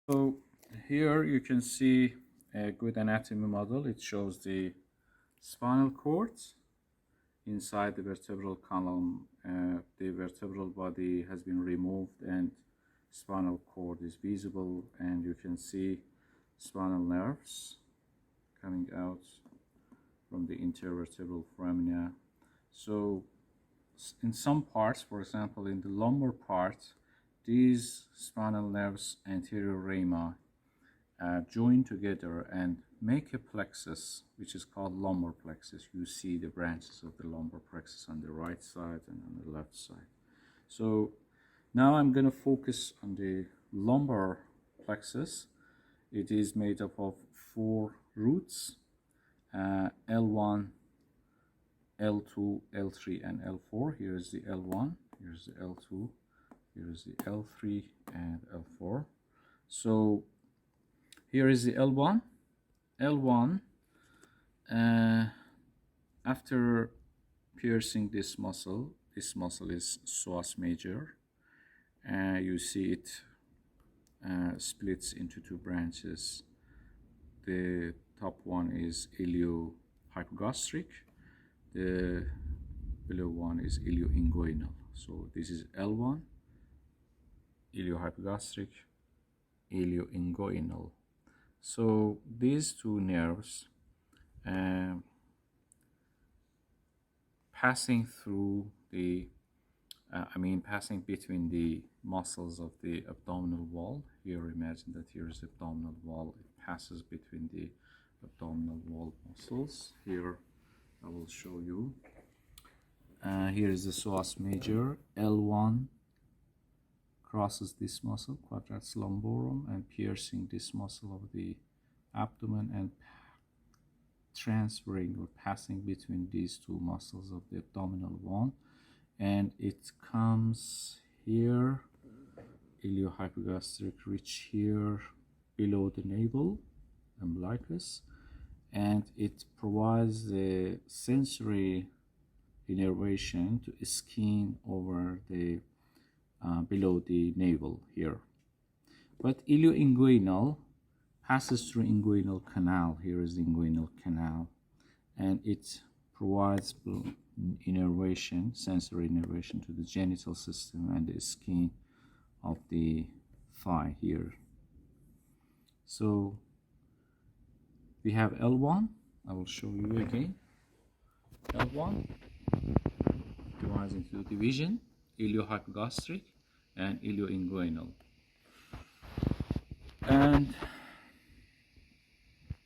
So here you can see a good anatomy model. It shows the spinal cord inside the vertebral column. The vertebral body has been removed and spinal cord is visible, and you can see spinal nerves coming out from the intervertebral foramina. So in some parts, for example in the lumbar part, these spinal nerves anterior rama join together and make a plexus which is called lumbar plexus. You see the branches of the lumbar plexus on the right side and on the left side. So now I'm going to focus on the lumbar plexus. It is made up of 4 roots, L1, L2, L3, and L4. Here is the L1, here's the L2, here is the L3 and L4. So here is the L1. L1, after piercing this muscle is psoas major. You see it splits into 2 branches. The top one is iliohypogastric. The below one is ilioinguinal. So this is L1, iliohypogastric, ilioinguinal. So these 2 nerves passing through the passing between the muscles of the abdominal wall. Here imagine that here is the abdominal wall. It passes between the abdominal wall muscles. Here I will show you. Here is the psoas major. L1 crosses this muscle, quadratus lumborum, and piercing this muscle of the abdomen and transferring or passing between these 2 muscles of the abdominal wall, and it comes here, iliohypogastric, reach here below the navel umbilicus, and it provides the sensory innervation to skin over the below the navel here. But ilioinguinal passes through inguinal canal. Here is the inguinal canal, and it provides innervation, sensory innervation to the genital system and the skin of the thigh here. So we have L1. I will show you again. L1 divides into division, iliohypogastric and ilioinguinal. And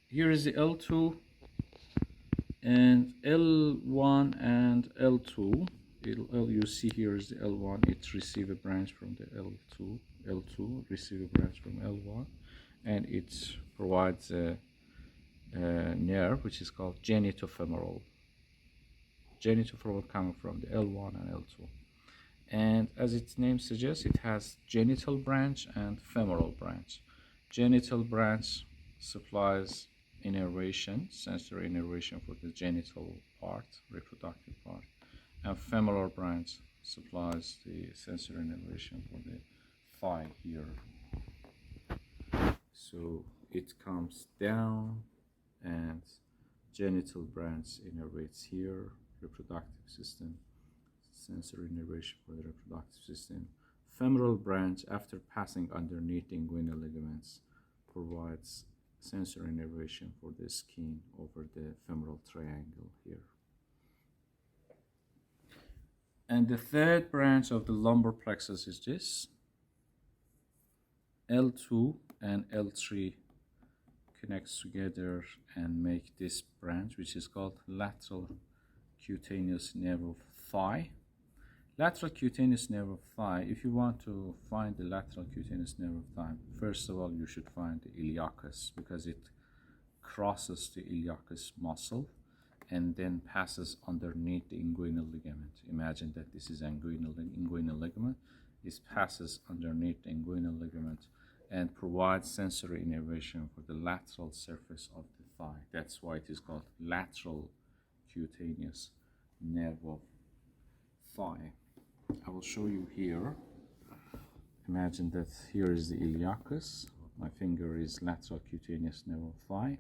here is the L2, and L1 and L2. You see here is the L1. It receives a branch from the L2. L2 receives a branch from L1, and it provides a nerve which is called genitofemoral. Genitofemoral coming from the L1 and L2. And as its name suggests, it has genital branch and femoral branch. Genital branch supplies innervation, sensory innervation for the genital part, reproductive part, and femoral branch supplies the sensory innervation for the thigh here. So it comes down, and genital branch innervates here, reproductive system, sensory innervation for the reproductive system. Femoral branch, after passing underneath the inguinal ligaments, provides sensory innervation for the skin over the femoral triangle here. And the 3rd branch of the lumbar plexus is this. L2 and L3 connects together and make this branch, which is called lateral cutaneous nerve of thigh. Lateral cutaneous nerve of thigh, if you want to find the lateral cutaneous nerve of thigh, first of all you should find the iliacus, because it crosses the iliacus muscle and then passes underneath the inguinal ligament. Imagine that this is inguinal ligament. This passes underneath the inguinal ligament and provides sensory innervation for the lateral surface of the thigh. That's why it is called lateral cutaneous nerve of thigh. I will show you here. Imagine that here is the iliacus my finger is lateral cutaneous nerve of thigh.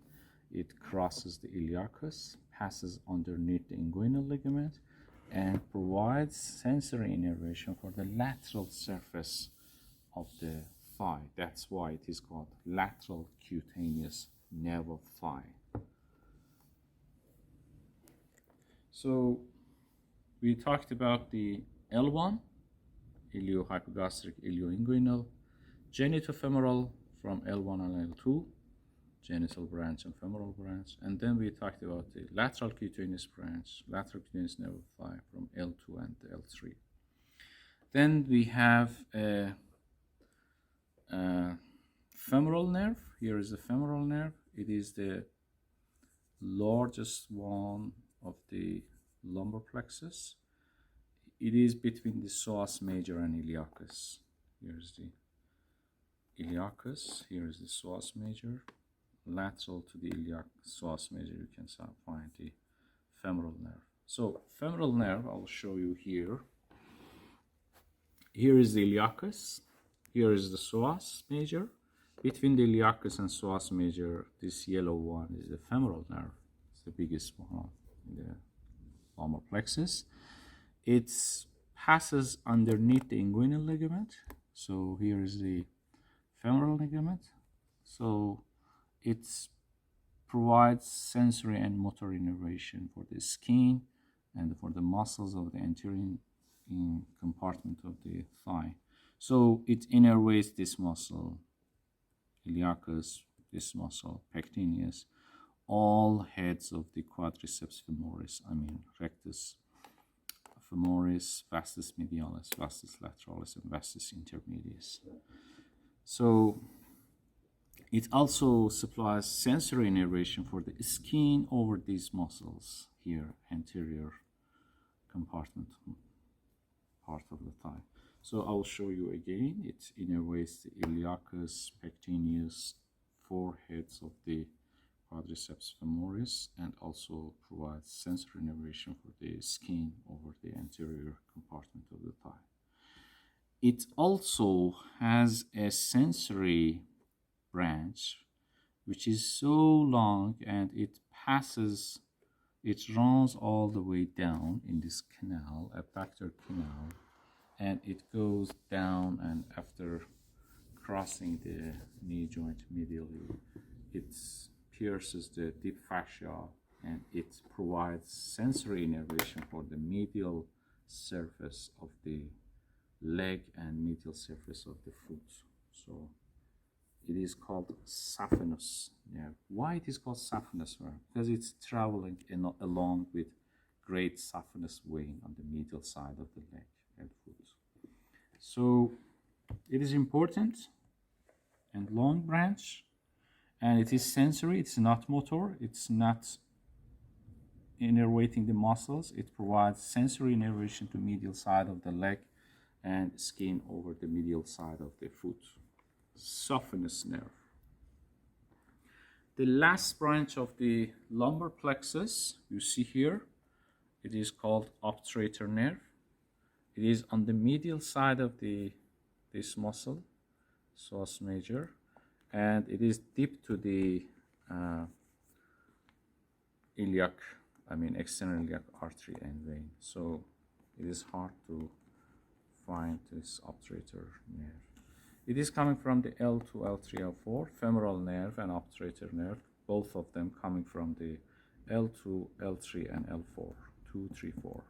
It crosses the iliacus, passes underneath the inguinal ligament, and provides sensory innervation for the lateral surface of the thigh. That's why it is called lateral cutaneous nerve of thigh. So we talked about the L1, iliohypogastric ilioinguinal, genitofemoral from L1 and L2, genital branch and femoral branch, and then we talked about the lateral cutaneous branch, lateral cutaneous nerve of thigh from L2 and L3. Then we have a femoral nerve. Here is the femoral nerve. It is the largest one of the lumbar plexus. It is between the psoas major and iliacus. Here's the iliacus. Here is the psoas major. Lateral to the psoas major, you can find the femoral nerve. So femoral nerve, I'll show you here. Here is the iliacus. Here is the psoas major. Between the iliacus and psoas major, this yellow one is the femoral nerve. It's the biggest one in the lumbar plexus. It passes underneath the inguinal ligament. So here is the femoral ligament. So it provides sensory and motor innervation for the skin and for the muscles of the anterior compartment of the thigh. So it innervates this muscle, iliacus, this muscle, pectineus, all heads of the quadriceps femoris, rectus femoris, vastus medialis, vastus lateralis, and vastus intermedius. So it also supplies sensory innervation for the skin over these muscles here, anterior compartment part of the thigh. So I'll show you again. It innervates the iliacus, pectineus, four heads of the quadriceps femoris, and also provides sensory innervation for the skin over the anterior compartment of the thigh. It also has a sensory branch which is so long, and it runs all the way down in this canal, abductor canal, and it goes down, and after crossing the knee joint medially, it pierces the deep fascia, and it provides sensory innervation for the medial surface of the leg and medial surface of the foot. So it is called saphenous nerve. Why it is called saphenous nerve? Because it's traveling along with great saphenous vein on the medial side of the leg and foot. So it is important and long branch, and it is sensory. It's not motor. It's not innervating the muscles. It provides sensory innervation to medial side of the leg and skin over the medial side of the foot. Saphenous nerve. The last branch of the lumbar plexus, you see here, it is called obturator nerve. It is on the medial side of this muscle, psoas major, and it is deep to the external iliac artery and vein. So it is hard to find this obturator nerve. It is coming from the L2, L3, L4, femoral nerve and obturator nerve, both of them coming from the L2, L3, and L4, 2, 3, 4.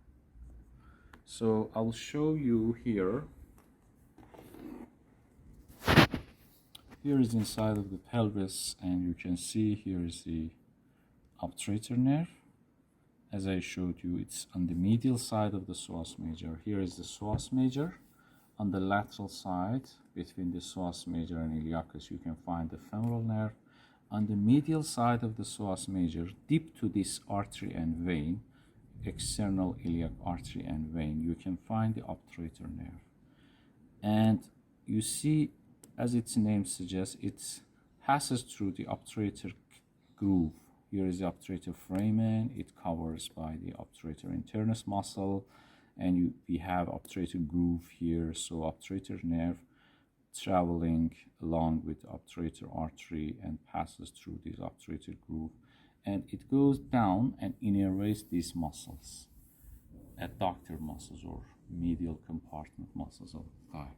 So I'll show you here. Here is inside of the pelvis, and you can see here is the obturator nerve. As I showed you, it's on the medial side of the psoas major. Here is the psoas major. On the lateral side, between the psoas major and iliacus, you can find the femoral nerve. On the medial side of the psoas major, deep to this artery and vein, external iliac artery and vein, you can find the obturator nerve. And you see, as its name suggests, it passes through the obturator groove. Here is the obturator foramen. It covers by the obturator internus muscle, and we have obturator groove here. So obturator nerve traveling along with obturator artery and passes through this obturator groove, and it goes down and innervates these muscles, adductor muscles or medial compartment muscles of the thigh.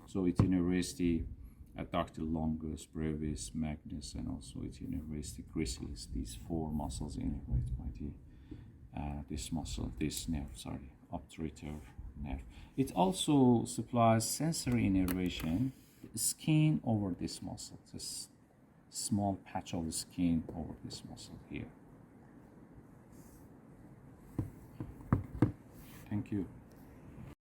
So it innervates the adductor longus, brevis, magnus, and also it innervates the gracilis. These four muscles innervate by the this nerve, obturator nerve. It also supplies sensory innervation, the skin over this muscle, this small patch of skin over this muscle here. Thank you.